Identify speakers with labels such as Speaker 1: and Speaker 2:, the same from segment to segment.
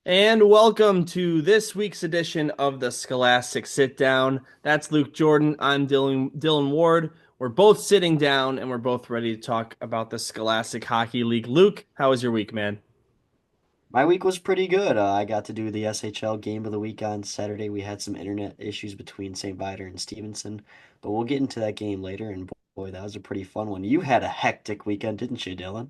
Speaker 1: And welcome to this week's edition of the Scholastic Sitdown. That's Luke Jorden. I'm Dylan Ward. We're both sitting down and we're both ready to talk about the Scholastic Hockey League. Luke, how was your week, man?
Speaker 2: My week was pretty good. I got to do the SHL game of the week on Saturday. We had some internet issues between St. Viator and Stevenson, but we'll get into that game later. And boy, that was a pretty fun one. You had a hectic weekend, didn't you, Dylan?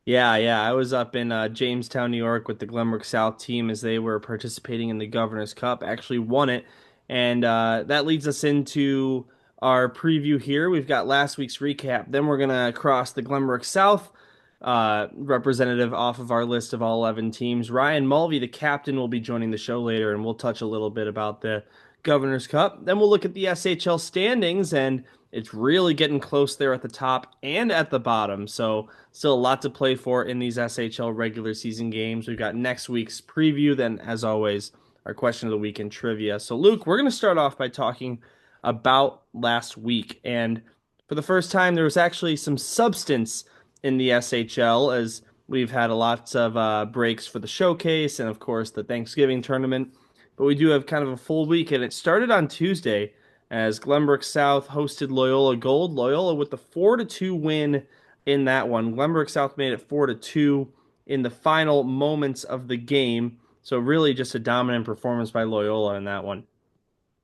Speaker 1: Yeah. I was up in Jamestown, New York with the Glenbrook South team as they were participating in the Governor's Cup. Actually won it. And that leads us into our preview here. We've got last week's recap. Then we're going to cross the Glenbrook South representative off of our list of all 11 teams. Ryan Mulvey, the captain, will be joining the show later, and we'll touch a little bit about the Governor's Cup. Then we'll look at the SHL standings, and it's really getting close there at the top and at the bottom. So still a lot to play for in these SHL regular season games. We've got next week's preview, then as always, our question of the week and trivia. So Luke, we're going to start off by talking about last week. And for the first time, there was actually some substance in the SHL as we've had a lots of breaks for the showcase and of course the Thanksgiving tournament. But we do have kind of a full week, and it started on Tuesday as Glenbrook South hosted Loyola Gold. Loyola with the 4-2 win in that one. Glenbrook South made it 4-2 in the final moments of the game. So really just a dominant performance by Loyola in that one.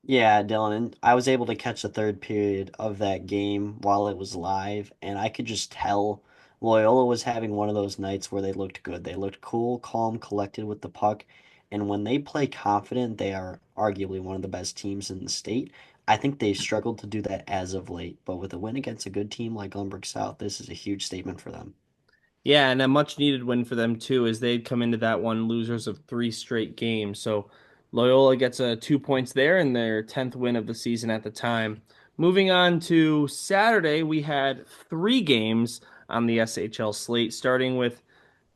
Speaker 2: Yeah, Dylan, and I was able to catch the third period of that game while it was live, and I could just tell Loyola was having one of those nights where they looked good. They looked cool, calm, collected with the puck, and when they play confident, they are arguably one of the best teams in the state. I think they've struggled to do that as of late, but with a win against a good team like Glenbrook South, this is a huge statement for them.
Speaker 1: Yeah, and a much needed win for them too, as they'd come into that one losers of three straight games. So Loyola gets 2 points there in their 10th win of the season at the time. Moving on to Saturday, we had three games on the SHL slate, starting with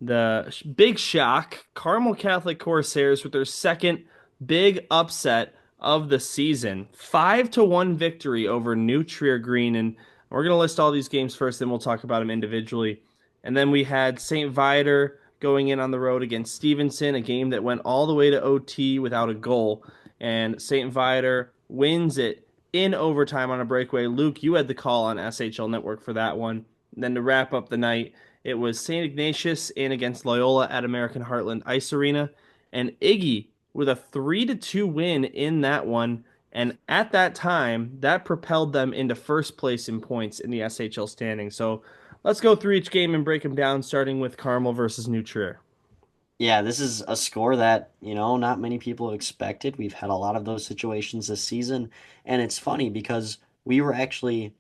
Speaker 1: the big shock, Carmel Catholic Corsairs with their second big upset of the season. 5-1 victory over New Trier Green. And we're going to list all these games first, then we'll talk about them individually. And then we had St. Viator going in on the road against Stevenson, a game that went all the way to OT without a goal. And St. Viator wins it in overtime on a breakaway. Luke, you had the call on SHL Network for that one. And then to wrap up the night, it was St. Ignatius in against Loyola at American Heartland Ice Arena, and Iggy with a 3-2 win in that one. And at that time, that propelled them into first place in points in the SHL standing. So let's go through each game and break them down, starting with Carmel versus New Trier.
Speaker 2: Yeah, this is a score that, not many people have expected. We've had a lot of those situations this season, and it's funny because we were actually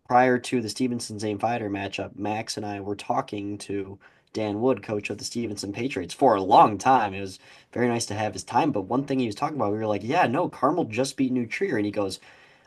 Speaker 2: prior to the Stevenson Zane Fighter matchup, Max and I were talking to Dan Wood, coach of the Stevenson Patriots, for a long time. It was very nice to have his time. But one thing he was talking about, we were like, yeah, no, Carmel just beat New Trier. And he goes,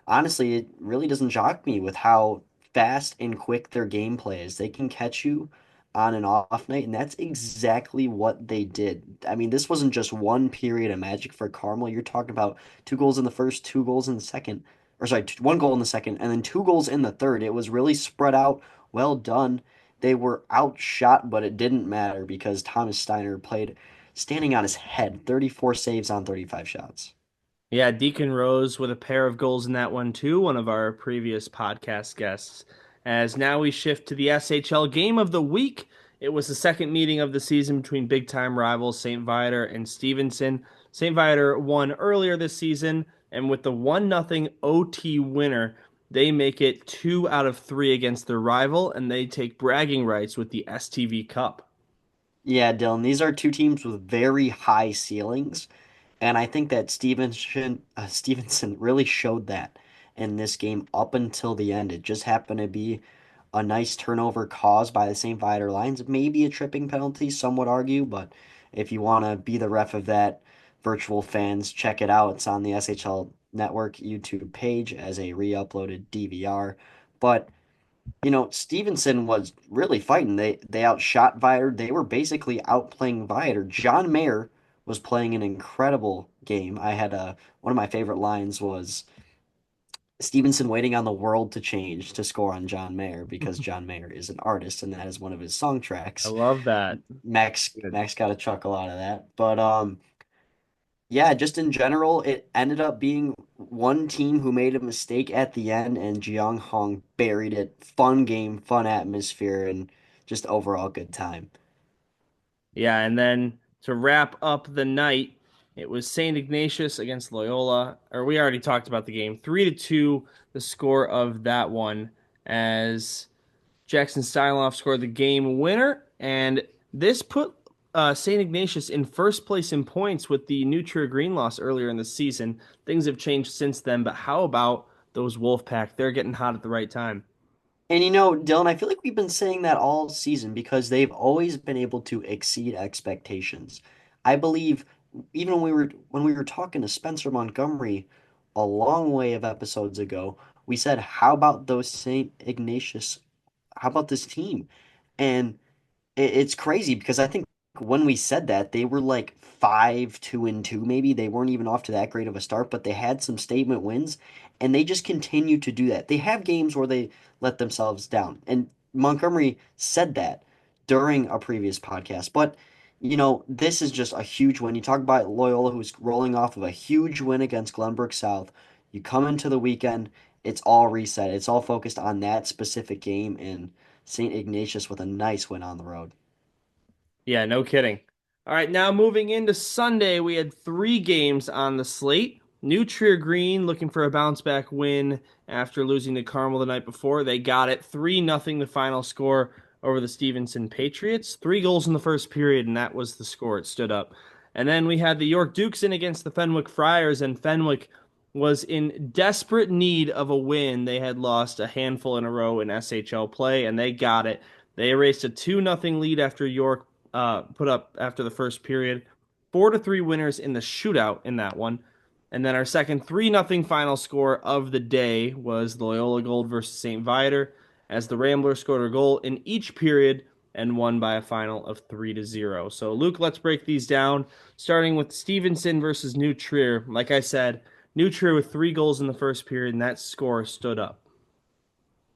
Speaker 2: honestly, it really doesn't shock me with how fast and quick their gameplay is. They can catch you on an off night, and that's exactly what they did. I mean, this wasn't just one period of magic for Carmel. You're talking about two goals in the first, two goals in the second, or sorry, one goal in the second, and then two goals in the third. It was really spread out, well done. They were outshot, but it didn't matter because Thomas Steiner played standing on his head, 34 saves on 35 shots.
Speaker 1: Yeah, Deacon Rose with a pair of goals in that one too, one of our previous podcast guests. As now we shift to the SHL game of the week. It was the second meeting of the season between big time rivals St. Viator and Stevenson. St. Viator won earlier this season, and with the 1-0 OT winner, they make it 2 out of 3 against their rival, and they take bragging rights with the STV Cup.
Speaker 2: Yeah, Dylan, these are two teams with very high ceilings, and I think that Stevenson really showed that in this game up until the end. It just happened to be a nice turnover caused by the St. Viator Lions, maybe a tripping penalty, some would argue, but if you want to be the ref of that, virtual fans, check it out. It's on the SHL Network YouTube page as a re-uploaded DVR. But Stevenson was really fighting. They outshot Viator. They were basically outplaying Viator. John Mayer was playing an incredible game. I had one of my favorite lines was Stevenson waiting on the world to change to score on John Mayer because John Mayer is an artist and that is one of his song
Speaker 1: I
Speaker 2: tracks.
Speaker 1: love that.
Speaker 2: Max
Speaker 1: Good.
Speaker 2: got a chuckle out of that. But yeah, just in general, it ended up being one team who made a mistake at the end and Jeong Hong buried it. Fun game, fun atmosphere, and just overall good time.
Speaker 1: Yeah, and then to wrap up the night, it was St. Ignatius against Loyola. Or we already talked about the game. 3-2, the score of that one, as Jackson Styloff scored the game winner, and this put St. Ignatius in first place in points with the New Trier Green loss earlier in the season. Things have changed since then, but how about those Wolfpack? They're getting hot at the right time.
Speaker 2: And you know, Dylan, I feel like we've been saying that all season because they've always been able to exceed expectations. I believe even when we were talking to Spencer Montgomery a long way of episodes ago, we said, how about those St. Ignatius? How about this team? And it's crazy because I think when we said that, they were like 5-2-2, maybe. They weren't even off to that great of a start, but they had some statement wins, and they just continue to do that. They have games where they let themselves down. And Montgomery said that during a previous podcast. But, this is just a huge win. You talk about Loyola, who's rolling off of a huge win against Glenbrook South. You come into the weekend, it's all reset. It's all focused on that specific game, and St. Ignatius with a nice win on the road.
Speaker 1: Yeah, no kidding. All right, now moving into Sunday, we had three games on the slate. New Trier Green looking for a bounce back win after losing to Carmel the night before. They got it 3-0 the final score over the Stevenson Patriots. 3 goals in the first period, and that was the score. It stood up. And then we had the York Dukes in against the Fenwick Friars, and Fenwick was in desperate need of a win. They had lost a handful in a row in SHL play, and they got it. They erased a 2-0 lead after York put up after the first period. 4-3 winners in the shootout in that one. And then our second 3-0 final score of the day was the Loyola Gold versus St. Viator, as the Ramblers scored a goal in each period and won by a final of 3-0. So, Luke, let's break these down, starting with Stevenson versus New Trier. Like I said, New Trier with 3 goals in the first period, and that score stood up.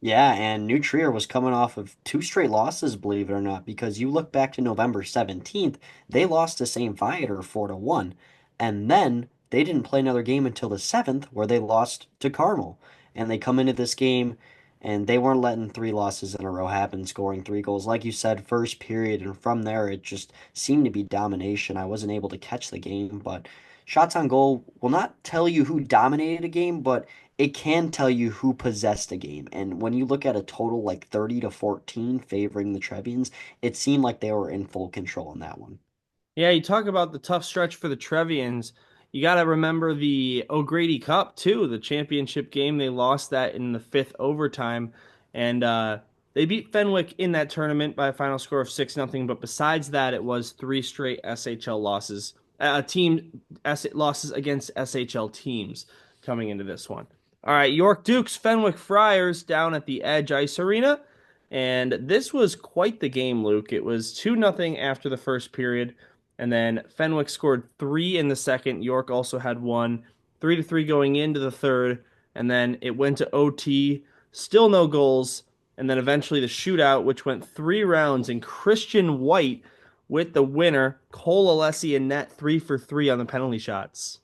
Speaker 2: Yeah, and New Trier was coming off of two straight losses, believe it or not, because you look back to November 17th, they lost to St. Viator 4-1. And then they didn't play another game until the 7th, where they lost to Carmel. And they come into this game and they weren't letting three losses in a row happen, scoring 3 goals. Like you said, first period, and from there it just seemed to be domination. I wasn't able to catch the game, but shots on goal will not tell you who dominated a game, but it can tell you who possessed a game. And when you look at a total like 30-14 favoring the Trevians, it seemed like they were in full control in that one.
Speaker 1: Yeah, you talk about the tough stretch for the Trevians. You got to remember the O'Grady Cup too, the championship game. They lost that in the fifth overtime, and they beat Fenwick in that tournament by a final score of 6-0. But besides that, it was three straight SHL losses, losses against SHL teams coming into this one. All right, York Dukes, Fenwick Friars down at the Edge Ice Arena, and this was quite the game, Luke. It was 2-0 after the first period. And then Fenwick scored three in the second. York also had one. 3-3 going into the third. And then it went to OT. Still no goals. And then eventually the shootout, which went 3 rounds. And Christian White with the winner. Cole Alessi and net 3 for 3 on the penalty shots.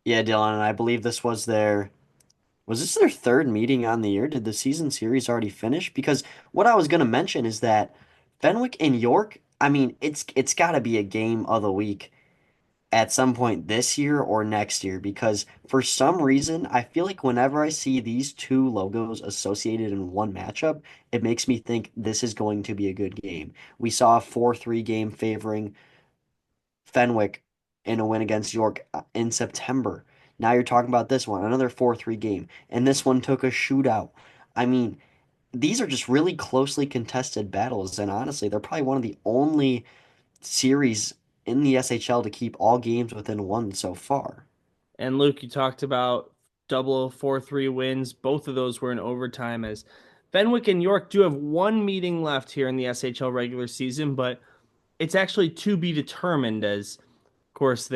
Speaker 2: Yeah, Dylan, and I believe this their third meeting on the year? Did the season series already finish? Because what I was going to mention is that Fenwick and York, I mean, it's got to be a game of the week at some point this year or next year because for some reason I feel like whenever I see these two logos associated in one matchup, it makes me think this is going to be a good game. We saw a 4-3 game favoring Fenwick in a win against York in September. Now you're talking about this one, another 4-3 game, and this one took a shootout. I mean, these are just really closely contested battles, and honestly, they're probably one of the only series in the SHL to keep all games within one so far.
Speaker 1: And Luke, you talked about double 4-3 wins. Both of those were in overtime as Fenwick and York do have one meeting left here in the SHL regular season, but it's actually to be determined as, of course,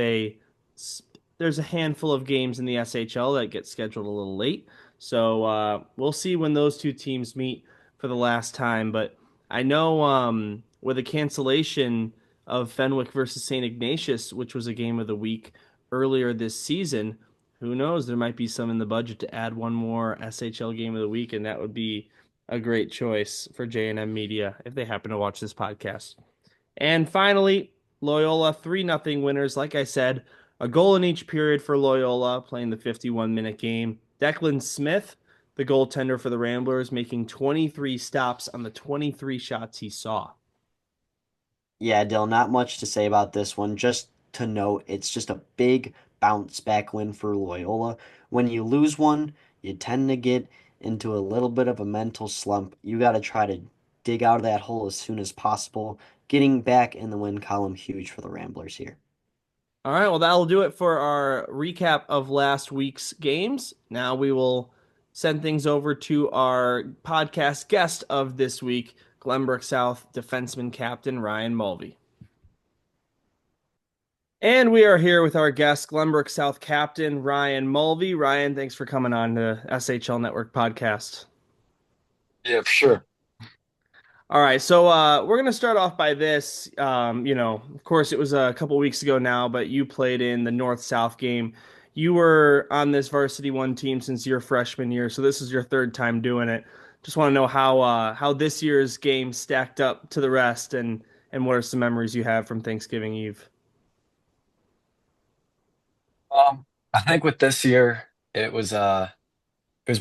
Speaker 1: there's a handful of games in the SHL that get scheduled a little late. So we'll see when those two teams meet for the last time. But I know with a cancellation of Fenwick versus St. Ignatius, which was a game of the week earlier this season, who knows? There might be some in the budget to add one more SHL game of the week, and that would be a great choice for J&M Media if they happen to watch this podcast. And finally, Loyola 3-0 winners. Like I said, a goal in each period for Loyola, playing the 51-minute game. Declan Smith, the goaltender for the Ramblers, making 23 stops on the 23 shots he saw.
Speaker 2: Yeah, Dill, not much to say about this one. Just to note, it's just a big bounce back win for Loyola. When you lose one, you tend to get into a little bit of a mental slump. You got to try to dig out of that hole as soon as possible. Getting back in the win column, huge for the Ramblers here.
Speaker 1: All right, well, that'll do it for our recap of last week's games. Now we will send things over to our podcast guest of this week, Glenbrook South defenseman captain Ryan Mulvey. And we are here with our guest, Glenbrook South captain Ryan Mulvey. Ryan, thanks for coming on the SHL Network podcast.
Speaker 3: Yeah, for sure.
Speaker 1: All right, so we're gonna start off by this. Of course, it was a couple weeks ago now, but you played in the North-South game. You were on this varsity one team since your freshman year, so this is your third time doing it. Just want to know how this year's game stacked up to the rest, and what are some memories you have from Thanksgiving Eve.
Speaker 3: I think with this year, it was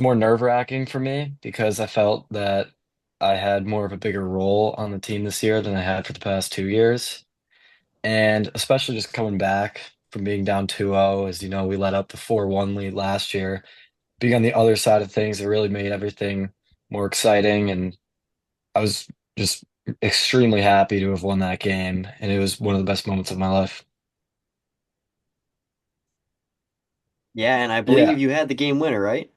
Speaker 3: more nerve-wracking for me because I felt that I had more of a bigger role on the team this year than I had for the past 2 years. And especially just coming back from being down 2-0, as you know, we let up the 4-1 lead last year. Being on the other side of things, it really made everything more exciting. And I was just extremely happy to have won that game. And it was one of the best moments of my life.
Speaker 2: Yeah, and I believe
Speaker 3: Yeah.
Speaker 2: you had the game winner, right?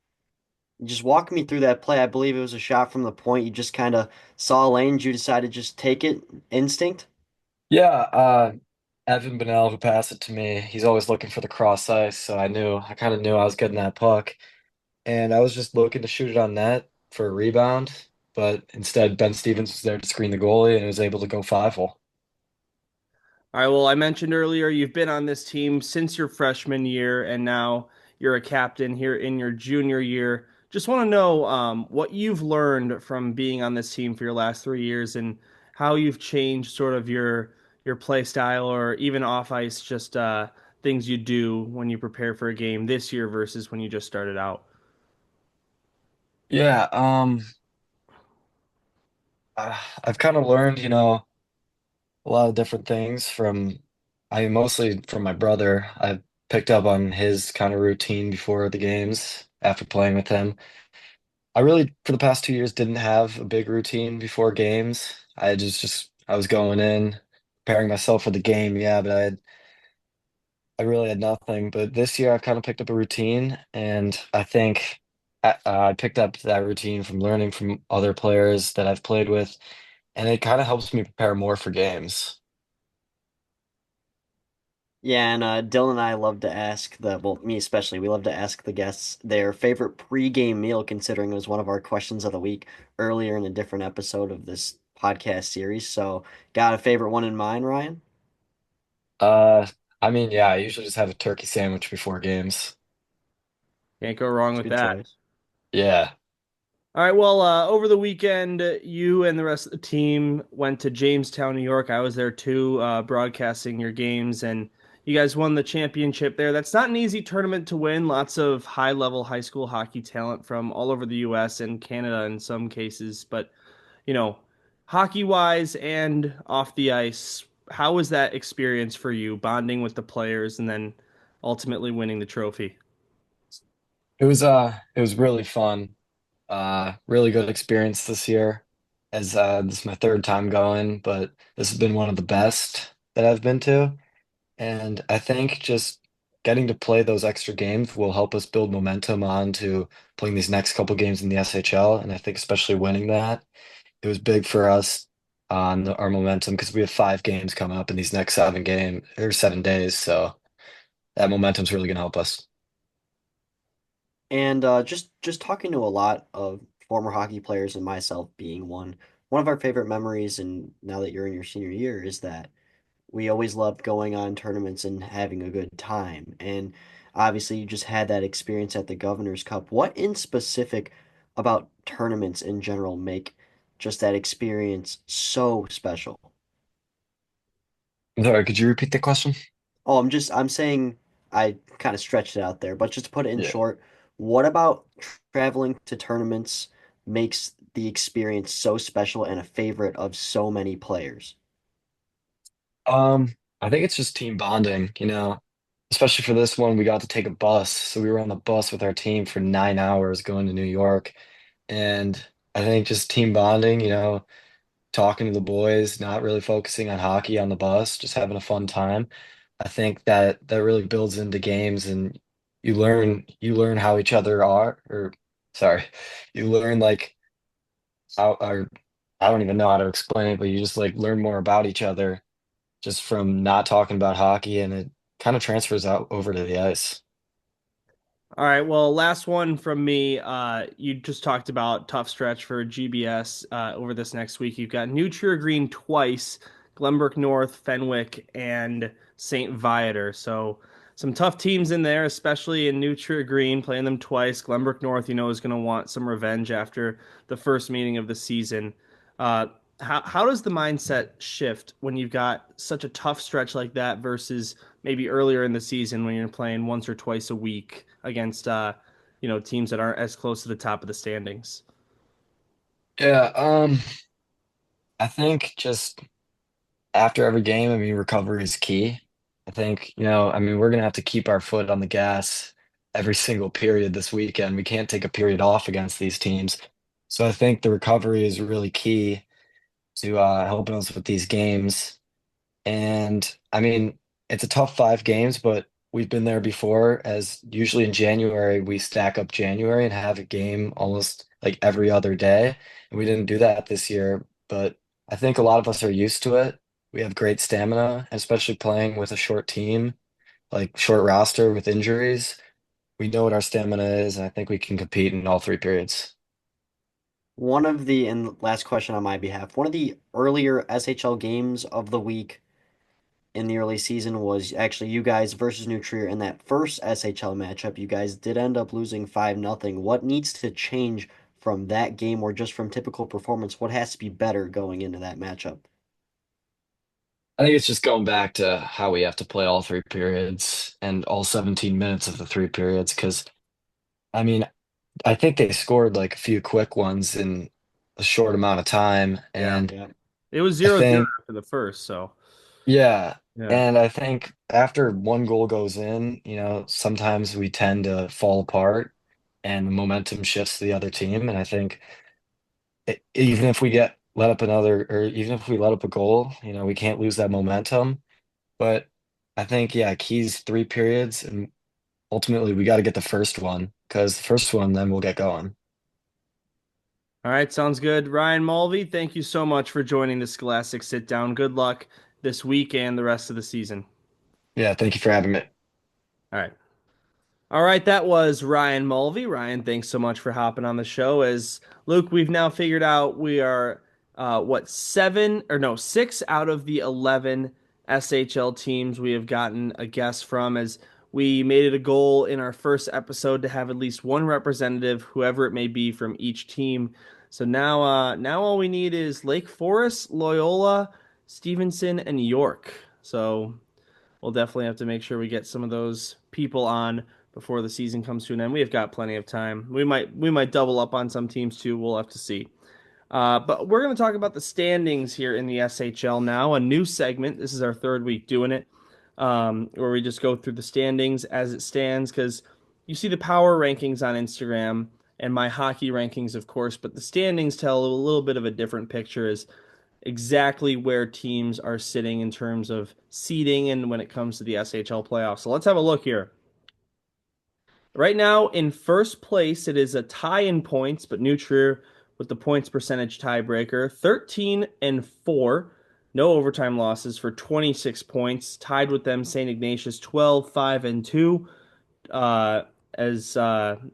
Speaker 2: Just walk me through that play. I believe it was a shot from the point. You just kind of saw a lane, you decided to just take it, instinct.
Speaker 3: Yeah, Evan Bennell who passed it to me. He's always looking for the cross ice, so I kind of knew I was getting that puck, and I was just looking to shoot it on net for a rebound, but instead Ben Stevens was there to screen the goalie and was able to go 5-hole.
Speaker 1: All right, well, I mentioned earlier you've been on this team since your freshman year, and now you're a captain here in your junior year. Just want to know what you've learned from being on this team for your last 3 years and how you've changed sort of your play style or even off ice, just things you do when you prepare for a game this year versus when you just started out.
Speaker 3: Yeah, I've kind of learned, a lot of different things mostly from my brother. I've picked up on his kind of routine before the games after playing with him. I really, for the past 2 years, didn't have a big routine before games. I was going in, preparing myself for the game, yeah, but I really had nothing. But this year, I've kind of picked up a routine, and I think I picked up that routine from learning from other players that I've played with, and it kind of helps me prepare more for games.
Speaker 2: Yeah, and Dylan and I love to ask well, me especially, we love to ask the guests their favorite pre-game meal, considering it was one of our questions of the week earlier in a different episode of this podcast series. So, got a favorite one in mind, Ryan?
Speaker 3: Uh, I mean, yeah, I usually just have a turkey sandwich before games.
Speaker 1: Can't go wrong
Speaker 2: It's a
Speaker 1: with
Speaker 2: good
Speaker 1: that.
Speaker 2: choice.
Speaker 3: Yeah.
Speaker 1: All right. Well, over the weekend, you and the rest of the team went to Jamestown, New York. I was there too, broadcasting your games, and you guys won the championship there. That's not an easy tournament to win. Lots of high-level high school hockey talent from all over the U.S. and Canada in some cases. But, you know, hockey-wise and off the ice, how was that experience for you, bonding with the players and then ultimately winning the trophy?
Speaker 3: It was really fun. Really good experience this year. As this is my third time going, but this has been one of the best that I've been to. And I think just getting to play those extra games will help us build momentum on to playing these next couple games in the SHL. And I think especially winning that, it was big for us on our momentum because we have 5 games coming up in these next 7 days. So that momentum's really going to help us.
Speaker 2: And just talking to a lot of former hockey players and myself being one of our favorite memories, and now that you're in your senior year, is that we always loved going on tournaments and having a good time. And obviously, you just had that experience at the Governor's Cup. What in specific about tournaments in general make just that experience so special?
Speaker 3: Sorry, could you repeat the question?
Speaker 2: Oh, I'm saying I kind of stretched it out there, but just to put it in
Speaker 3: Yeah.
Speaker 2: short, what about traveling to tournaments makes the experience so special and a favorite of so many players?
Speaker 3: I think it's just team bonding, especially for this one, we got to take a bus. So we were on the bus with our team for 9 hours going to New York. And I think just team bonding, talking to the boys, not really focusing on hockey on the bus, just having a fun time. I think that really builds into games and you learn how each other are, or sorry, you learn like how or I don't even know how to explain it, but you just like learn more about each other just from not talking about hockey, and it kind of transfers out over to the ice.
Speaker 1: All right, well, last one from me. You just talked about tough stretch for GBS over this next week. You've got New Trier Green twice, Glenbrook North, Fenwick, and St. Viator. So some tough teams in there, especially in New Trier Green, playing them twice. Glenbrook North, is going to want some revenge after the first meeting of the season. Uh, how does the mindset shift when you've got such a tough stretch like that versus maybe earlier in the season when you're playing once or twice a week against teams that aren't as close to the top of the standings?
Speaker 3: Yeah, I think just after every game, I mean, recovery is key. I think, I mean, we're gonna have to keep our foot on the gas every single period this weekend. We can't take a period off against these teams. So I think the recovery is really key to helping us with these games. And I mean, it's a tough 5 games, but we've been there before, as usually in January, we stack up January and have a game almost like every other day. And we didn't do that this year, but I think a lot of us are used to it. We have great stamina, especially playing with a short team, like short roster with injuries. We know what our stamina is, and I think we can compete in all 3 periods.
Speaker 2: And last question on my behalf, one of the earlier SHL games of the week in the early season was actually you guys versus New Trier in that first SHL matchup. You guys did end up losing 5-0. What needs to change from that game or just from typical performance? What has to be better going into that matchup?
Speaker 3: I think it's just going back to how we have to play all 3 periods and all 17 minutes of the 3 periods. Because, I mean, I think they scored like a few quick ones in a short amount of time.
Speaker 1: Yeah.
Speaker 3: And
Speaker 2: Yeah.
Speaker 1: It was
Speaker 3: I
Speaker 1: 0-0
Speaker 3: think,
Speaker 1: after the first, so
Speaker 3: yeah.
Speaker 1: yeah.
Speaker 3: And I think after one goal goes in, sometimes we tend to fall apart and the momentum shifts to the other team. And I think even if we get let up another, or even if we let up a goal, we can't lose that momentum. But I think, yeah, keys 3 periods, and ultimately we got to get the first one because the first one, then we'll get going.
Speaker 1: All right, sounds good. Ryan Mulvey, thank you so much for joining the Scholastic Sit Down. Good luck this week and the rest of the season.
Speaker 3: Yeah, thank you for having me.
Speaker 1: All right. All right, that was Ryan Mulvey. Ryan, thanks so much for hopping on the show. As Luke, we've now figured out we are what, seven or no, six out of the 11 SHL teams we have gotten a guest from, as we made it a goal in our first episode to have at least one representative, whoever it may be, from each team. So now all we need is Lake Forest, Loyola, Stevenson, and York. So we'll definitely have to make sure we get some of those people on before the season comes to an end. We have got plenty of time. We might double up on some teams too. We'll have to see. But we're going to talk about the standings here in the SHL now. A new segment. This is our third week doing it, where we just go through the standings as it stands. Because you see the power rankings on Instagram and my hockey rankings, of course, but the standings tell a little bit of a different picture. As exactly where teams are sitting in terms of seeding and when it comes to the SHL playoffs. So let's have a look here. Right now, in first place, it is a tie in points, but New Trier with the points percentage tiebreaker, 13 and 4. No overtime losses for 26 points. Tied with them, St. Ignatius 12, 5, and 2. uh, as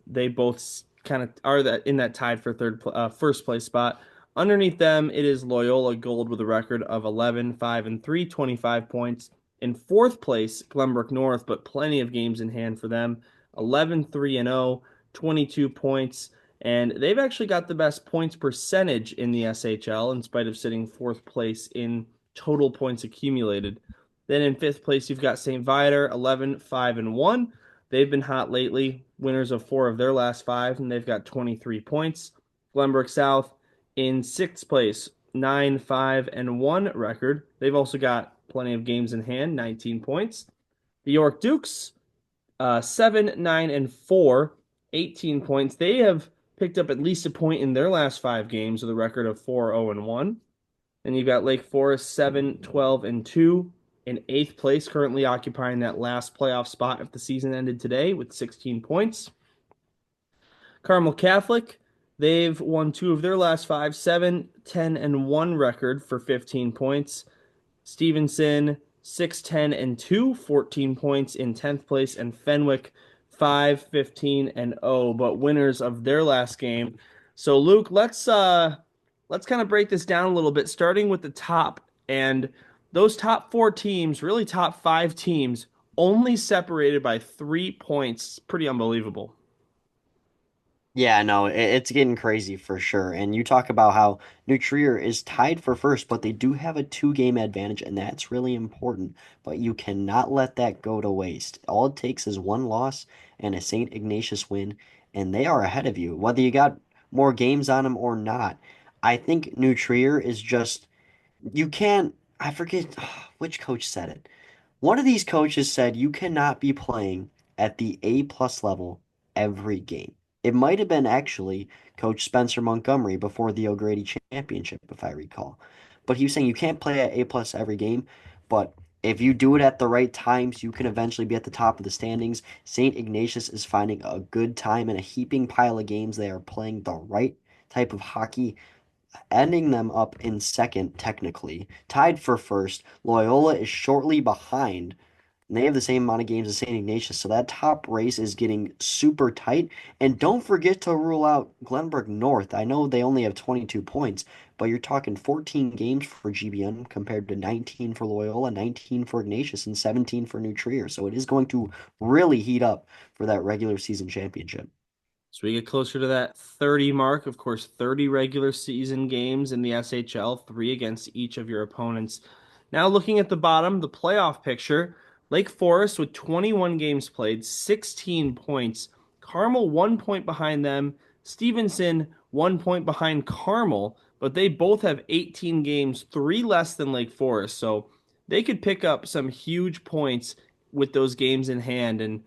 Speaker 1: they both kind of are that in that tied for first place spot. Underneath them, it is Loyola Gold with a record of 11, 5, and 3, 25 points. In fourth place, Glenbrook North, but plenty of games in hand for them. 11, 3, and 0, 22 points. And they've actually got the best points percentage in the SHL in spite of sitting fourth place in total points accumulated. Then in fifth place, you've got St. Viator, 11, 5, and 1. They've been hot lately, winners of four of their last five, and they've got 23 points. Glenbrook South in sixth place, 9, 5, and 1 record. They've also got plenty of games in hand, 19 points. The York Dukes, 7, 9, and 4, 18 points. They have picked up at least a point in their last five games with a record of 4, 0, and 1. Then you've got Lake Forest 7, 12, and 2 in eighth place, currently occupying that last playoff spot if the season ended today with 16 points. Carmel Catholic, they've won two of their last five, 7, 10, and 1 record for 15 points. Stevenson 6, 10, and 2, 14 points in 10th place, and Fenwick 5, 15, and 0, but winners of their last game. So Luke, let's kind of break this down a little bit, starting with the top. And those top four teams, really top five teams, only separated by 3 points. Pretty unbelievable.
Speaker 2: Yeah, no, it's getting crazy for sure. And you talk about how New Trier is tied for first, but they do have a two-game advantage, and that's really important. But you cannot let that go to waste. All it takes is one loss and a St. Ignatius win, and they are ahead of you, whether you got more games on them or not. I think New Trier is just, you can't, I forget which coach said it. One of these coaches said you cannot be playing at the A plus level every game. It might have been actually Coach Spencer Montgomery before the O'Grady Championship, if I recall. But he was saying you can't play at A plus every game, but if you do it at the right times, you can eventually be at the top of the standings. St. Ignatius is finding a good time in a heaping pile of games. They are playing the right type of hockey, ending them up in second, technically. Tied for first. Loyola is shortly behind. And they have the same amount of games as St. Ignatius, so that top race is getting super tight. And don't forget to rule out Glenbrook North. I know they only have 22 points, but you're talking 14 games for GBN compared to 19 for Loyola, 19 for Ignatius, and 17 for New Trier. So it is going to really heat up for that regular season championship.
Speaker 1: So we get closer to that 30 mark. Of course, 30 regular season games in the SHL, three against each of your opponents. Now, looking at the bottom, the playoff picture, Lake Forest with 21 games played, 16 points. Carmel 1 point behind them. Stevenson 1 point behind Carmel, but they both have 18 games, three less than Lake Forest. So they could pick up some huge points with those games in hand. And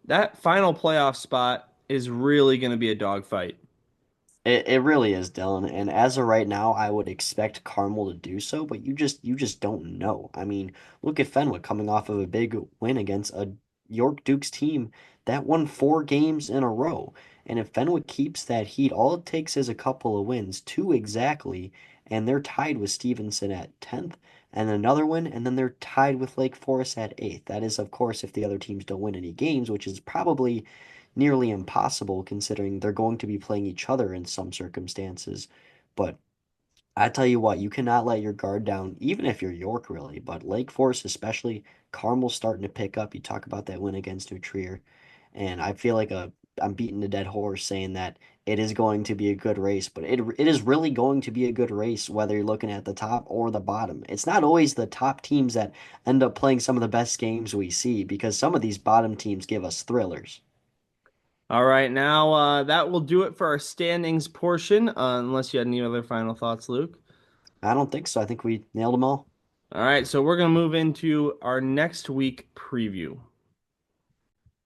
Speaker 1: that final playoff spot is really going to be a dogfight.
Speaker 2: It really is, Dylan. And as of right now, I would expect Carmel to do so, but you just don't know. I mean, look at Fenwick coming off of a big win against a York Dukes team that won 4 games in a row. And if Fenwick keeps that heat, all it takes is a couple of wins, two exactly, and they're tied with Stevenson at 10th, and another win, and then they're tied with Lake Forest at 8th. That is, of course, if the other teams don't win any games, which is probably nearly impossible considering they're going to be playing each other in some circumstances. But I tell you what, you cannot let your guard down, even if you're York, really. But Lake Forest, especially, Carmel's starting to pick up. You talk about that win against New Trier, and I feel like I'm beating a dead horse saying that it is going to be a good race, but it is really going to be a good race whether you're looking at the top or the bottom. It's not always the top teams that end up playing some of the best games we see because some of these bottom teams give us thrillers.
Speaker 1: All right, now that will do it for our standings portion, unless you had any other final thoughts, Luke.
Speaker 2: I don't think so. I think we nailed them all.
Speaker 1: All right, so we're going to move into our next week preview.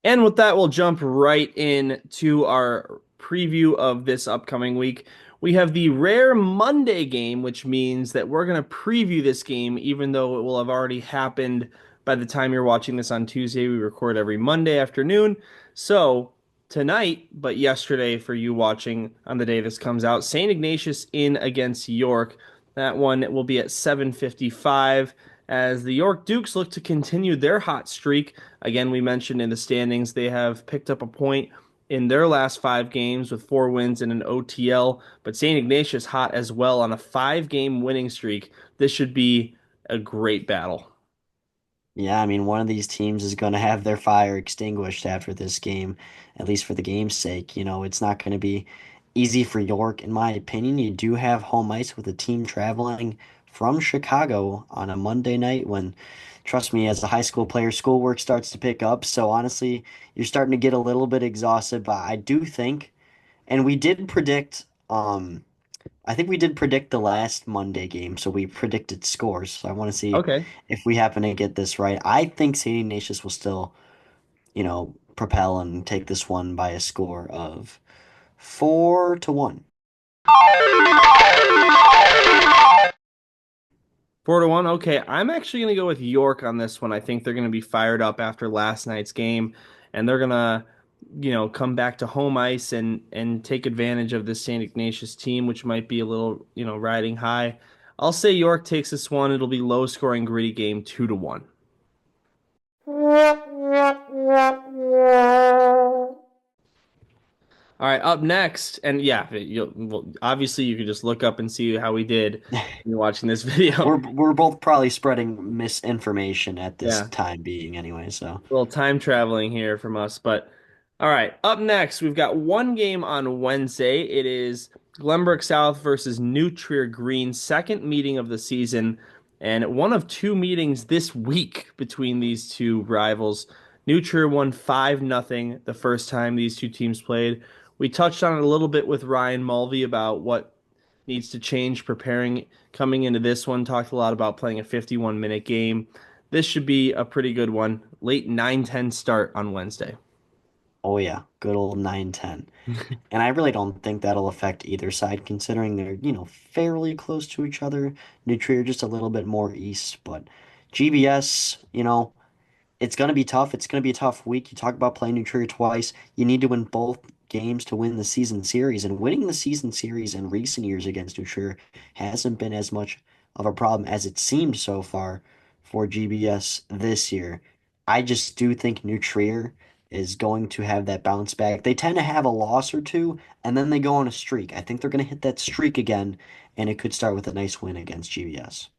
Speaker 1: And with that, we'll jump right in to our preview of this upcoming week. We have the rare Monday game, which means that we're going to preview this game, even though it will have already happened by the time you're watching this on Tuesday. We record every Monday afternoon. So tonight, but yesterday for you watching on the day this comes out, St. Ignatius in against York. That one will be at 7:55 as the York Dukes look to continue their hot streak. Again, we mentioned in the standings they have picked up a point in their last 5 games with 4 wins and an OTL, but St. Ignatius hot as well on a 5 game winning streak. This should be a great battle.
Speaker 2: Yeah, I mean, one of these teams is going to have their fire extinguished after this game, at least for the game's sake. It's not going to be easy for York, in my opinion. You do have home ice with a team traveling from Chicago on a Monday night when, trust me, as a high school player, schoolwork starts to pick up. So honestly, you're starting to get a little bit exhausted, but I do think, and we did predict, I think we did predict the last Monday game, so we predicted scores. So I want to see
Speaker 1: Okay.
Speaker 2: if we happen to get this right. I think St. Ignatius will still, propel and take this one by a score of 4-1.
Speaker 1: 4-1. Okay, I'm actually going to go with York on this one. I think they're going to be fired up after last night's game, and they're going to, come back to home ice and take advantage of this St. Ignatius team, which might be a little, riding high. I'll say York takes this one. It'll be low scoring, gritty game, 2-1. All right, up next, and yeah, well, obviously you could just look up and see how we did when you're watching this video.
Speaker 2: We're both probably spreading misinformation at this
Speaker 1: Yeah.
Speaker 2: time being anyway, so.
Speaker 1: A little time traveling here from us, but all right. Up next, we've got one game on Wednesday. It is Glenbrook South versus New Trier Green, second meeting of the season, and one of 2 meetings this week between these two rivals. New Trier won 5-0 the first time these two teams played. We touched on it a little bit with Ryan Mulvey about what needs to change preparing coming into this one. Talked a lot about playing a 51-minute game. This should be a pretty good one. Late 9:10 start on Wednesday.
Speaker 2: Oh yeah, good old 9-10. And I really don't think that'll affect either side considering they're, fairly close to each other. New Trier just a little bit more east, but GBS, it's going to be tough. It's going to be a tough week. You talk about playing New Trier twice. You need to win both games to win the season series. And winning the season series in recent years against New Trier hasn't been as much of a problem as it seemed so far for GBS this year. I just do think New Trier is going to have that bounce back. They tend to have a loss or two, and then they go on a streak. I think they're going to hit that streak again, and it could start with a nice win against GBS.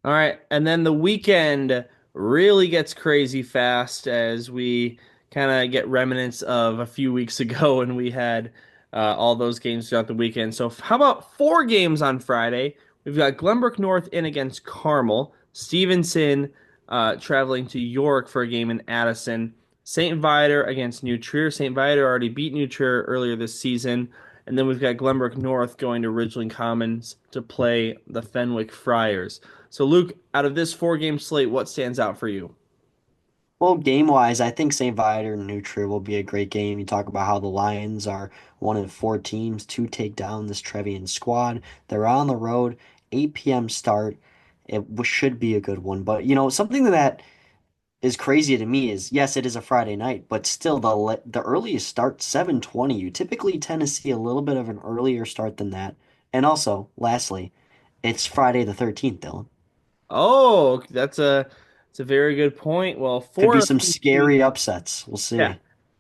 Speaker 1: All right, and then the weekend really gets crazy fast as we kind of get remnants of a few weeks ago when we had all those games throughout the weekend. So how about 4 games on Friday? We've got Glenbrook North in against Carmel, Stevenson traveling to York for a game in Addison, St. Viator against New Trier. St. Viator already beat New Trier earlier this season. And then we've got Glenbrook North going to Ridgeland Commons to play the Fenwick Friars. So, Luke, out of this 4 game slate, what stands out for you?
Speaker 2: Well, game-wise, I think St. Viator and New Trier will be a great game. You talk about how the Lions are one of 4 teams to take down this Trevian squad. They're on the road, 8 p.m. start. Should be a good one. But, something that is crazy to me is, yes, it is a Friday night, but still the earliest start, 7:20. You typically tend to see a little bit of an earlier start than that. And also, lastly, it's Friday the 13th, Dylan.
Speaker 1: Oh, that's a very good point. Well,
Speaker 2: Could
Speaker 1: four
Speaker 2: be
Speaker 1: of
Speaker 2: some
Speaker 1: these
Speaker 2: scary
Speaker 1: teams,
Speaker 2: upsets. We'll
Speaker 1: yeah.
Speaker 2: see.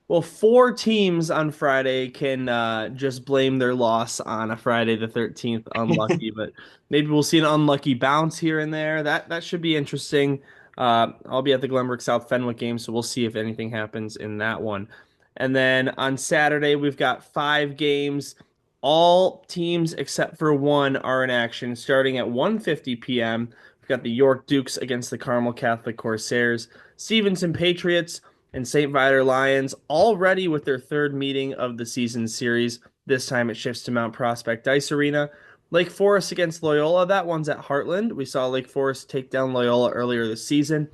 Speaker 1: Well, 4 teams on Friday can just blame their loss on a Friday the 13th unlucky, but maybe we'll see an unlucky bounce here and there. That should be interesting. I'll be at the Glenbrook South Fenwick game, so we'll see if anything happens in that one. And then on Saturday, we've got 5 games. All teams except for one are in action starting at 1:50 p.m. We've got the York Dukes against the Carmel Catholic Corsairs, Stevenson Patriots and St. Viator Lions all ready with their third meeting of the season series. This time it shifts to Mount Prospect Ice Arena. Lake Forest against Loyola. That one's at Heartland. We saw Lake Forest take down Loyola earlier this season.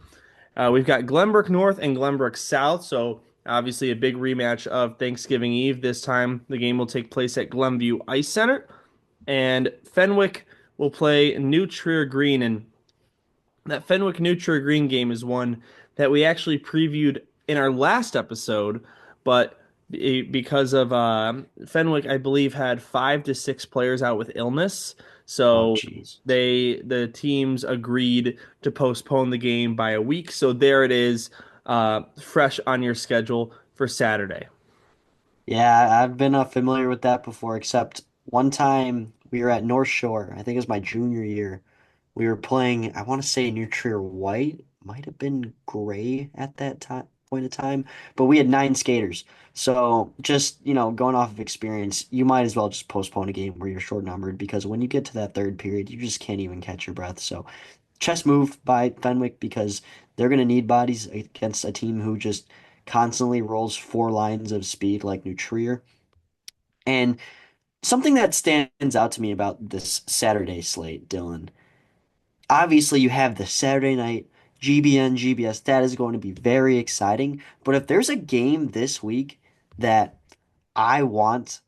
Speaker 1: We've got Glenbrook North and Glenbrook South. So obviously a big rematch of Thanksgiving Eve. This time the game will take place at Glenview Ice Center. And Fenwick will play New Trier Green. And that Fenwick New Trier Green game is one that we actually previewed in our last episode, but because of Fenwick, I believe, had 5 to 6 players out with illness.
Speaker 2: Oh,
Speaker 1: So
Speaker 2: jeez.
Speaker 1: the teams agreed to postpone the game by a week. So there it is, fresh on your schedule for Saturday.
Speaker 2: Yeah, I've been familiar with that before, except one time we were at North Shore. I think it was my junior year. We were playing, I want to say New Trier White, might have been gray at that time point of time, but we had 9 skaters. So just, going off of experience, you might as well just postpone a game where you're short numbered because when you get to that third period, you just can't even catch your breath. So chess move by Fenwick because they're going to need bodies against a team who just constantly rolls 4 lines of speed like New Trier. And something that stands out to me about this Saturday slate, Dylan, obviously you have the Saturday night GBN GBS. That is going to be very exciting. But if there's a game this week that I want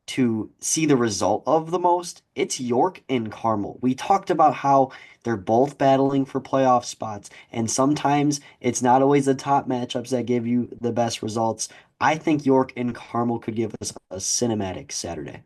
Speaker 2: to see the result of the most, it's York and Carmel. We talked about how they're both battling for playoff spots, and sometimes it's not always the top matchups that give you the best results. I think York and Carmel could give us a cinematic Saturday.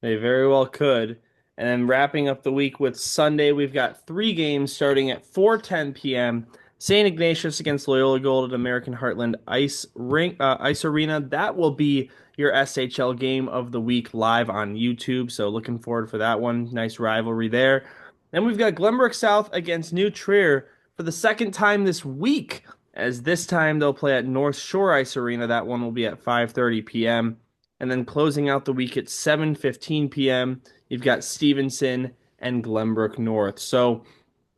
Speaker 1: They very well could. And then wrapping up the week with Sunday, we've got three games starting at 4:10 p.m. St. Ignatius against Loyola Gold at American Heartland Ice Arena. That will be your SHL game of the week live on YouTube. So looking forward for that one. Nice rivalry there. Then we've got Glenbrook South against New Trier for the second time this week. As this time they'll play at North Shore Ice Arena. That one will be at 5:30 p.m. And then closing out the week at 7:15 p.m., you've got Stevenson and Glenbrook North. So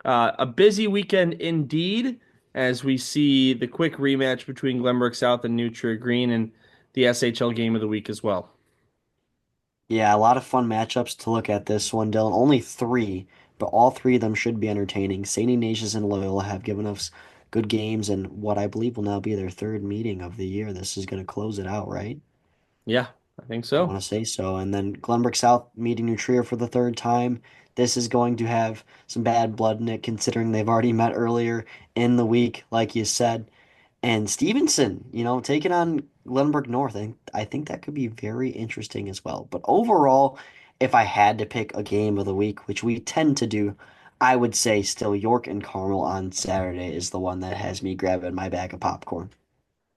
Speaker 1: a busy weekend indeed as we see the quick rematch between Glenbrook South and New Trier Green and the SHL game of the week as well.
Speaker 2: Yeah, a lot of fun matchups to look at this one, Dylan. Only three, but all three of them should be entertaining. St. Ignatius and Loyola have given us good games, and what I believe will now be their third meeting of the year. This is going to close it out, right?
Speaker 1: Yeah, I think
Speaker 2: I
Speaker 1: so.
Speaker 2: want to say so. And then Glenbrook South meeting New Trier for the third time. This is going to have some bad blood in it, considering they've already met earlier in the week, like you said. And Stevenson, taking on Glenbrook North, I think that could be very interesting as well. But overall, if I had to pick a game of the week, which we tend to do, I would say still York and Carmel on Saturday is the one that has me grabbing my bag of popcorn.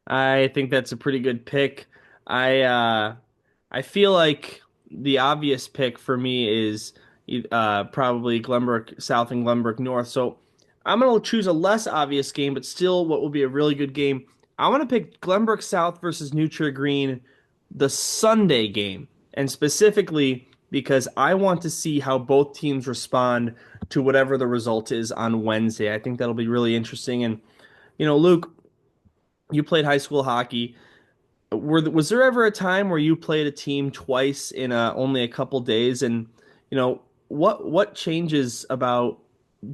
Speaker 1: I think that's a pretty good pick. I uh I feel like the obvious pick for me is probably Glenbrook South and Glenbrook North. So I'm gonna choose a less obvious game, but still what will be a really good game. I want to pick Glenbrook South versus New Trier Green, the Sunday game, and specifically because I want to see how both teams respond to whatever the result is on Wednesday. I think that'll be really interesting. And Luke, you played high school hockey. Was there ever a time where you played a team twice in only a couple days? And what changes about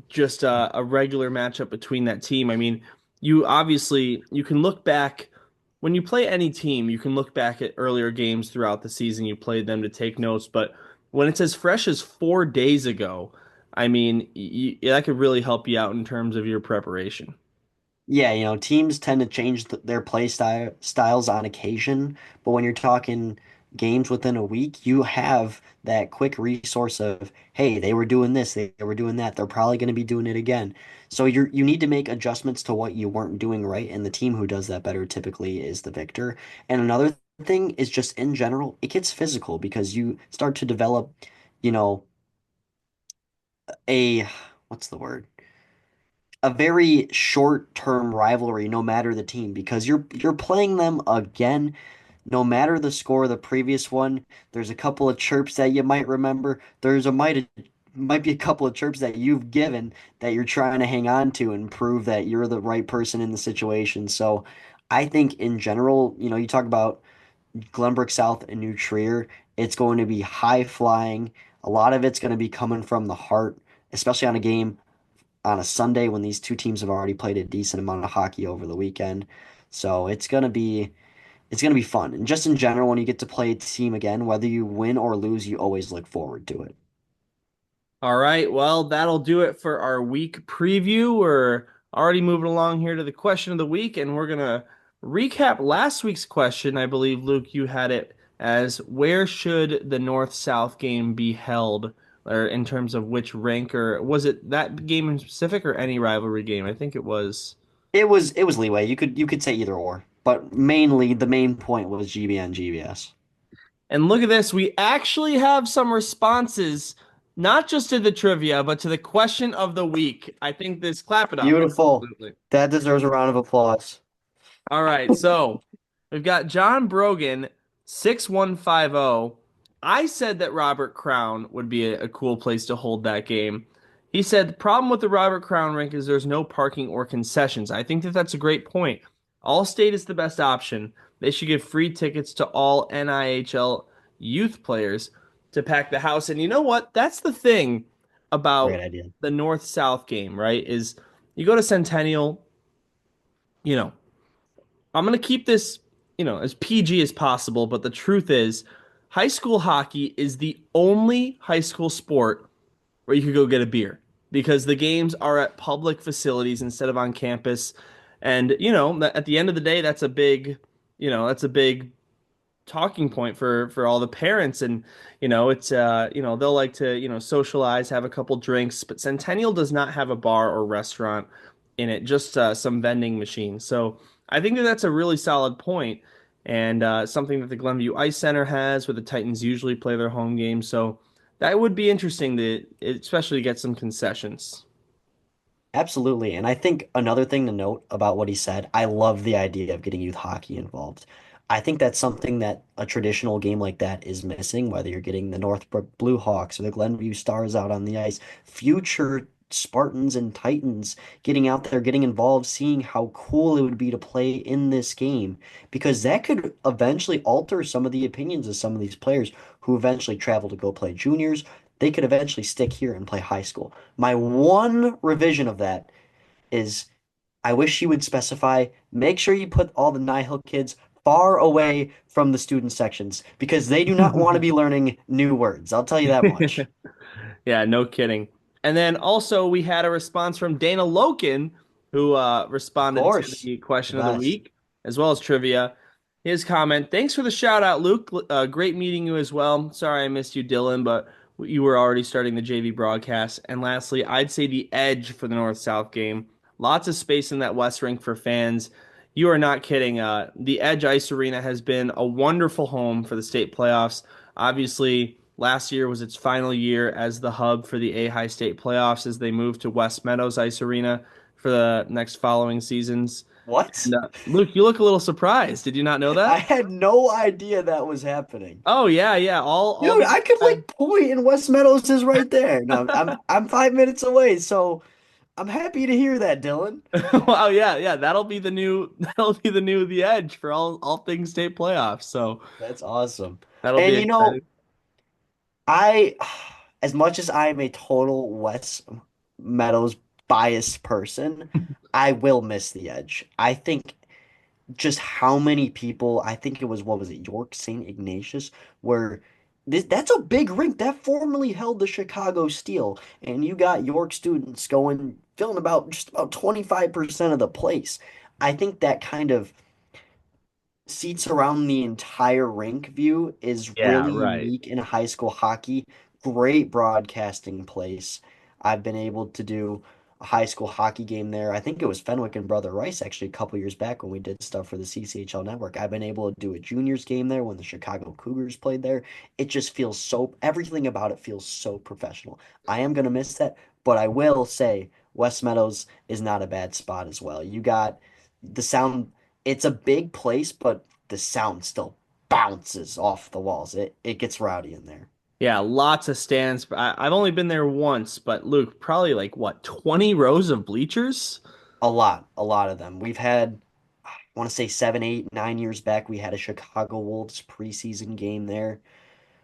Speaker 1: just a regular matchup between that team? I mean, you can look back when you play any team, you can look back at earlier games throughout the season you played them to take notes. But when it's as fresh as 4 days ago, I mean, that could really help you out in terms of your preparation.
Speaker 2: Yeah, teams tend to change their styles on occasion, but when you're talking games within a week, you have that quick resource of, hey, they were doing this, they were doing that, they're probably going to be doing it again. So you need to make adjustments to what you weren't doing right, and the team who does that better typically is the victor. And another thing is just in general, it gets physical because you start to develop, you know, a what's the word? A very short-term rivalry no matter the team because you're playing them again no matter the score of the previous one. There's a couple of chirps that you might remember. Might be a couple of chirps that you've given that you're trying to hang on to and prove that you're the right person in the situation. So I think in general, you talk about Glenbrook South and New Trier, it's going to be high flying. A lot of it's going to be coming from the heart, especially on a game on a Sunday when these two teams have already played a decent amount of hockey over the weekend. So it's gonna be fun. And just in general, when you get to play a team again, whether you win or lose, you always look forward to it.
Speaker 1: All right, well, that'll do it for our week preview. We're already moving along here to the question of the week, and we're gonna recap last week's question. I believe, Luke, you had it as where should the North-South game be held or in terms of which rank, or was it that game in specific or any rivalry game? I think it was.
Speaker 2: It was leeway. You could say either or, but mainly the main point was GBN GBS.
Speaker 1: And look at this, we actually have some responses, not just to the trivia, but to the question of the week. I think this, clap it up.
Speaker 2: Beautiful.
Speaker 1: Absolutely.
Speaker 2: That deserves a round of applause.
Speaker 1: All right, so we've got John Brogan, 6150. I said that Robert Crown would be a cool place to hold that game. He said the problem with the Robert Crown rink is there's no parking or concessions. I think that that's a great point. Allstate is the best option. They should give free tickets to all NIHL youth players to pack the house. And you know what? That's the thing
Speaker 2: Great
Speaker 1: about
Speaker 2: idea.
Speaker 1: the North-South game, right? Is you go to Centennial, you know, I'm going to keep this, as PG as possible, but the truth is, high school hockey is the only high school sport where you could go get a beer because the games are at public facilities instead of on campus. And, at the end of the day, that's a big talking point for all the parents. And it's they'll like to socialize, have a couple drinks, but Centennial does not have a bar or restaurant in it, just some vending machines. So I think that that's a really solid point, and something that the Glenview Ice Center has, where the Titans usually play their home games. So that would be interesting to especially get some concessions.
Speaker 2: Absolutely. And I think another thing to note about what he said, I love the idea of getting youth hockey involved. I think that's something that a traditional game like that is missing, whether you're getting the Northbrook Blue Hawks or the Glenview Stars out on the ice. Future Spartans and Titans getting out there, getting involved, seeing how cool it would be to play in this game, because that could eventually alter some of the opinions of some of these players who eventually travel to go play juniors. They could eventually stick here and play high school. My one revision of that is I wish you would specify, make sure you put all the Nihil kids far away from the student sections because they do not want to be learning new words. I'll tell you that much.
Speaker 1: Yeah, no kidding. And then also we had a response from Dana Loken, who
Speaker 2: Of
Speaker 1: responded to
Speaker 2: course,
Speaker 1: the
Speaker 2: the
Speaker 1: question of the
Speaker 2: best.
Speaker 1: week as well as trivia. His comment: "Thanks for the shout out, Luke. Great meeting you as well. Sorry I missed you, Dylan, but you were already starting the JV broadcast." And lastly, I'd say the edge for the North-South game. Lots of space in that West rink for fans. You are not kidding. The Edge Ice Arena has been a wonderful home for the state playoffs. Obviously, last year was its final year as the hub for the A-High State playoffs as they moved to West Meadows Ice Arena for the next following seasons.
Speaker 2: What?
Speaker 1: And Luke, you look a little surprised. Did you not know
Speaker 2: I
Speaker 1: that?
Speaker 2: had no idea that was happening.
Speaker 1: Oh yeah, yeah. All
Speaker 2: Dude,
Speaker 1: the
Speaker 2: I could like point and West Meadows is right there. No, I'm 5 minutes away, so I'm happy to hear that, Dylan.
Speaker 1: Wow, yeah, yeah. That'll be the new the edge for all things state playoffs. So
Speaker 2: That's awesome.
Speaker 1: that'll be
Speaker 2: And
Speaker 1: exciting.
Speaker 2: I, as much as I'm a total West Meadows biased person, I will miss the edge. I think just how many people, I think it was, what was it, York St. Ignatius, where that's a big rink that formerly held the Chicago Steel, and you got York students going, filling about just about 25% of the place. I think that kind of seats around the entire rink view is
Speaker 1: Yeah,
Speaker 2: really
Speaker 1: right.
Speaker 2: unique in high school hockey. Great broadcasting place. I've been able to do a high school hockey game there. I think it was Fenwick and Brother Rice actually a couple years back when we did stuff for the CCHL network. I've been able to do a juniors game there when the Chicago Cougars played there. It just feels so, everything about it feels so professional. I am going to miss that, but I will say West Meadows is not a bad spot as well. You got the sound, it's a big place, but the sound still bounces off the walls. It gets rowdy in there.
Speaker 1: Yeah, lots of stands. I've only been there once, but Luke, probably like what, 20 rows of bleachers?
Speaker 2: A lot of them. We've had, I want to say 7, 8, 9 years back, we had a Chicago Wolves preseason game there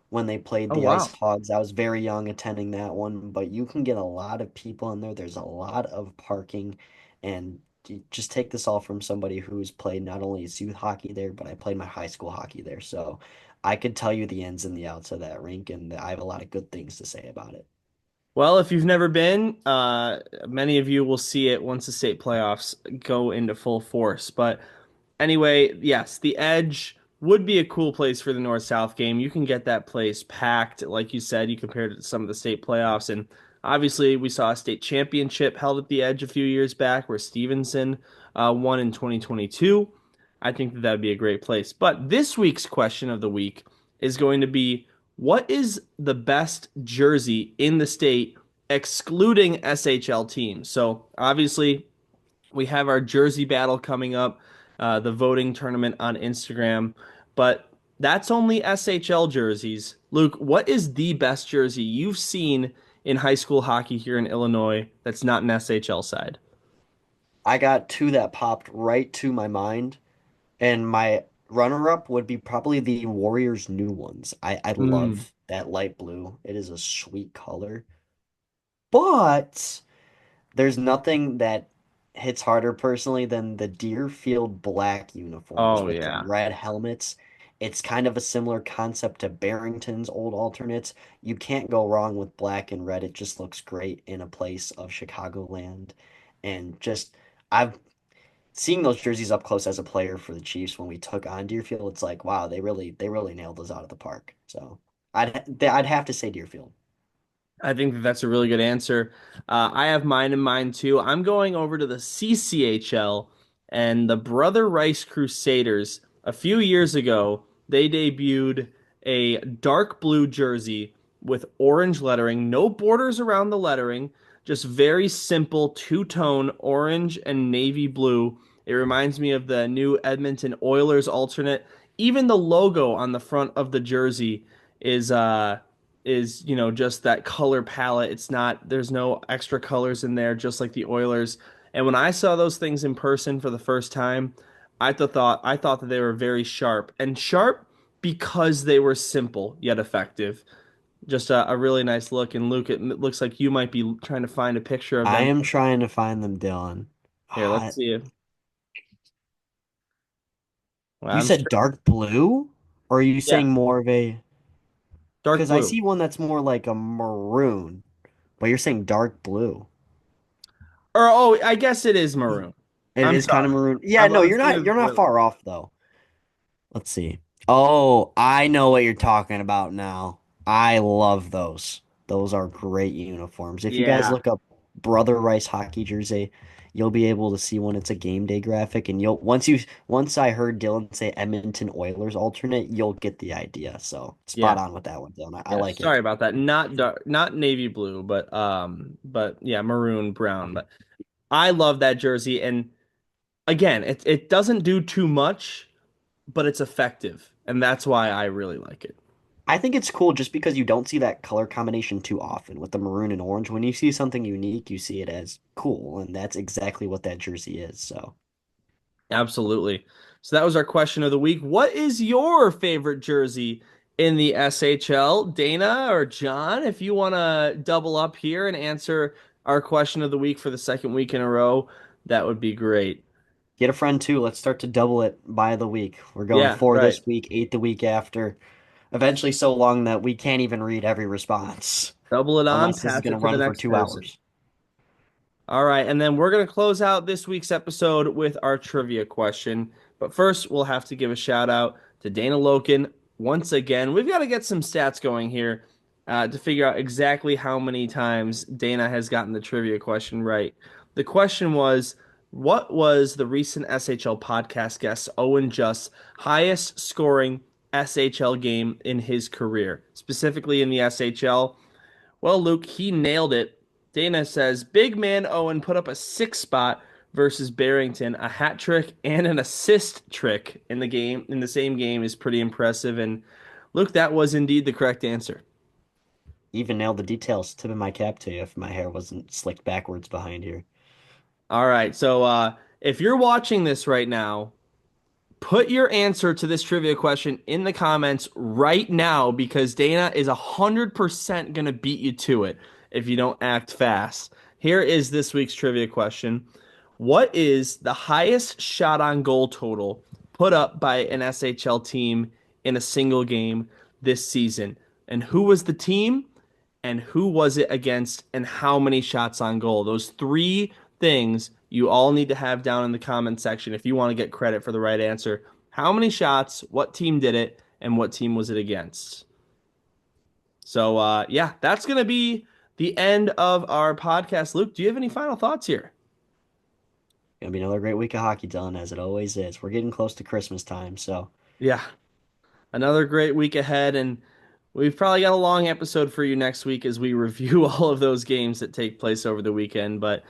Speaker 2: when they played
Speaker 1: Oh
Speaker 2: the Ice
Speaker 1: wow.
Speaker 2: Hogs. I was very young attending that one, but you can get a lot of people in there. There's a lot of parking, and you just take this all from somebody who's played not only his youth hockey there, but I played my high school hockey there. So I could tell you the ins and the outs of that rink, and I have a lot of good things to say about it.
Speaker 1: Well, if you've never been, many of you will see it once the state playoffs go into full force. But anyway, yes, the Edge. would be a cool place for the North-South game. You can get that place packed, like you said. You compared it to some of the state playoffs, and obviously we saw a state championship held at the Edge a few years back, where Stevenson won in 2022. I think that would be a great place. But this week's question of the week is going to be, what is the best jersey in the state, excluding SHL teams? So obviously we have our jersey battle coming up, the voting tournament on Instagram, but that's only SHL jerseys. Luke, what is the best jersey you've seen in high school hockey here in Illinois that's not an SHL side?
Speaker 2: I got two that popped right to my mind, and my runner-up would be probably the Warriors' new ones. I
Speaker 1: Mm.
Speaker 2: love that light blue. It is a sweet color. But there's nothing that hits harder personally than the Deerfield black uniforms
Speaker 1: Oh
Speaker 2: with the
Speaker 1: yeah.
Speaker 2: red helmets. It's kind of a similar concept to Barrington's old alternates. You can't go wrong with black and red. It just looks great in a place of Chicagoland. And just I've seeing those jerseys up close as a player for the Chiefs when we took on Deerfield, it's like, wow, they really nailed those out of the park. So I'd have to say Deerfield.
Speaker 1: I think that that's a really good answer. I have mine in mind too. I'm going over to the CCHL and the Brother Rice Crusaders. A few years ago, they debuted a dark blue jersey with orange lettering, no borders around the lettering, just very simple two-tone orange and navy blue. It reminds me of the new Edmonton Oilers alternate. Even the logo on the front of the jersey is just that color palette. It's not there's no extra colors in there, just like the Oilers. And when I saw those things in person for the first time, I thought that they were very sharp and sharp because they were simple yet effective. Just a really nice look. And Luke, it looks like you might be trying to find a picture of
Speaker 2: I
Speaker 1: them.
Speaker 2: am trying to find them, Dylan.
Speaker 1: Here, let's
Speaker 2: Ah,
Speaker 1: see it. Well,
Speaker 2: you
Speaker 1: I'm
Speaker 2: said
Speaker 1: sure.
Speaker 2: dark blue? Or are you
Speaker 1: Yeah,
Speaker 2: saying more of a,
Speaker 1: dark
Speaker 2: because I
Speaker 1: blue.
Speaker 2: see one that's more like a maroon, but you're saying dark blue.
Speaker 1: Or oh, I guess it is maroon.
Speaker 2: It
Speaker 1: I'm
Speaker 2: is kind of
Speaker 1: sorry.
Speaker 2: maroon. Yeah,
Speaker 1: I'm,
Speaker 2: no,
Speaker 1: I'm
Speaker 2: you're
Speaker 1: thinking
Speaker 2: not
Speaker 1: of the
Speaker 2: you're not
Speaker 1: Oilers.
Speaker 2: far off though. Let's see. Oh, I know what you're talking about now. I love those. Those are great uniforms. If you guys
Speaker 1: Yeah,
Speaker 2: look up Brother Rice hockey jersey, you'll be able to see when it's a game day graphic, and once I heard Dylan say Edmonton Oilers alternate, you'll get the idea. So spot
Speaker 1: yeah.
Speaker 2: on with that one, Dylan. I
Speaker 1: Yeah,
Speaker 2: like it.
Speaker 1: sorry about that. Not dark, not navy blue, but yeah, maroon brown. But I love that jersey, and again, it doesn't do too much, but it's effective, and that's why I really like it.
Speaker 2: I think it's cool just because you don't see that color combination too often with the maroon and orange. When you see something unique, you see it as cool, and that's exactly what that jersey is. So.
Speaker 1: Absolutely. So that was our question of the week. What is your favorite jersey in the SHL? Dana or John, if you want to double up here and answer our question of the week for the second week in a row, that would be great.
Speaker 2: Get a friend too. Let's start to double it by the week. We're going
Speaker 1: Yeah,
Speaker 2: four
Speaker 1: right.
Speaker 2: this week, eight the week after. Eventually, so long that we can't even read every response,
Speaker 1: Double it on,
Speaker 2: unless this is
Speaker 1: pass
Speaker 2: going
Speaker 1: it
Speaker 2: to
Speaker 1: to the
Speaker 2: run for
Speaker 1: next
Speaker 2: two
Speaker 1: person.
Speaker 2: hours.
Speaker 1: All right, and then we're going to close out this week's episode with our trivia question. But first, we'll have to give a shout out to Dana Loken once again. We've got to get some stats going here to figure out exactly how many times Dana has gotten the trivia question right. The question was, what was the recent SHL podcast guest Owen Just's highest scoring SHL game in his career, specifically in the SHL? Well, Luke, he nailed it. Dana says Big Man Owen put up a six spot versus Barrington. A hat trick and an assist trick in the game, in the same game, is pretty impressive. And Luke, that was indeed the correct answer.
Speaker 2: Even nailed the details. Tip of my cap to you if my hair wasn't slicked backwards behind here.
Speaker 1: All right. So if you're watching this right now, put your answer to this trivia question in the comments right now because Dana is 100% going to beat you to it if you don't act fast. Here is this week's trivia question. What is the highest shot on goal total put up by an SHL team in a single game this season? And who was the team? And who was it against? And how many shots on goal? Those three things you all need to have down in the comment section if you want to get credit for the right answer. how many shots, what team did it, and what team was it against. So, yeah, that's going to be the end of our podcast. Luke, do you have any final thoughts here?
Speaker 2: Gonna be another great week of hockey, Dylan, as it always is. We're getting close to Christmas time, so
Speaker 1: Yeah, another great week ahead, and we've probably got a long episode for you next week as we review all of those games that take place over the weekend. But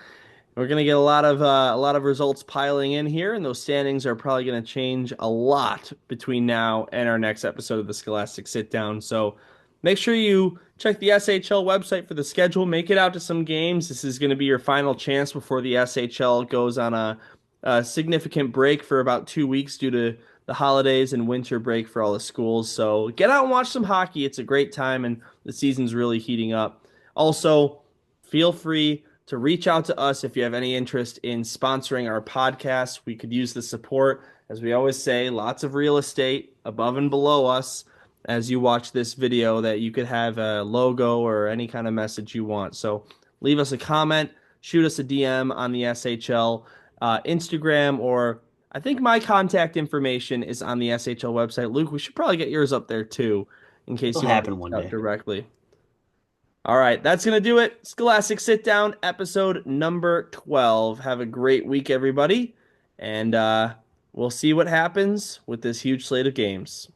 Speaker 1: we're gonna get a lot of results piling in here, and those standings are probably gonna change a lot between now and our next episode of the Scholastic Sit Down. So make sure you check the SHL website for the schedule. Make it out to some games. This is gonna be your final chance before the SHL goes on a significant break for about 2 weeks due to the holidays and winter break for all the schools. So get out and watch some hockey. It's a great time, and the season's really heating up. Also, feel free to reach out to us if you have any interest in sponsoring our podcast. We could use the support. As we always say, lots of real estate above and below us as you watch this video that you could have a logo or any kind of message you want. So leave us a comment, shoot us a DM on the SHL Instagram, or I think my contact information is on the SHL website. Luke, we should probably get yours up there too in case
Speaker 2: it'll
Speaker 1: you want to
Speaker 2: happen
Speaker 1: reach
Speaker 2: one
Speaker 1: out
Speaker 2: day.
Speaker 1: directly. All right, that's going to do it. Scholastic Sit Down, episode number 12. Have a great week, everybody. And we'll see what happens with this huge slate of games.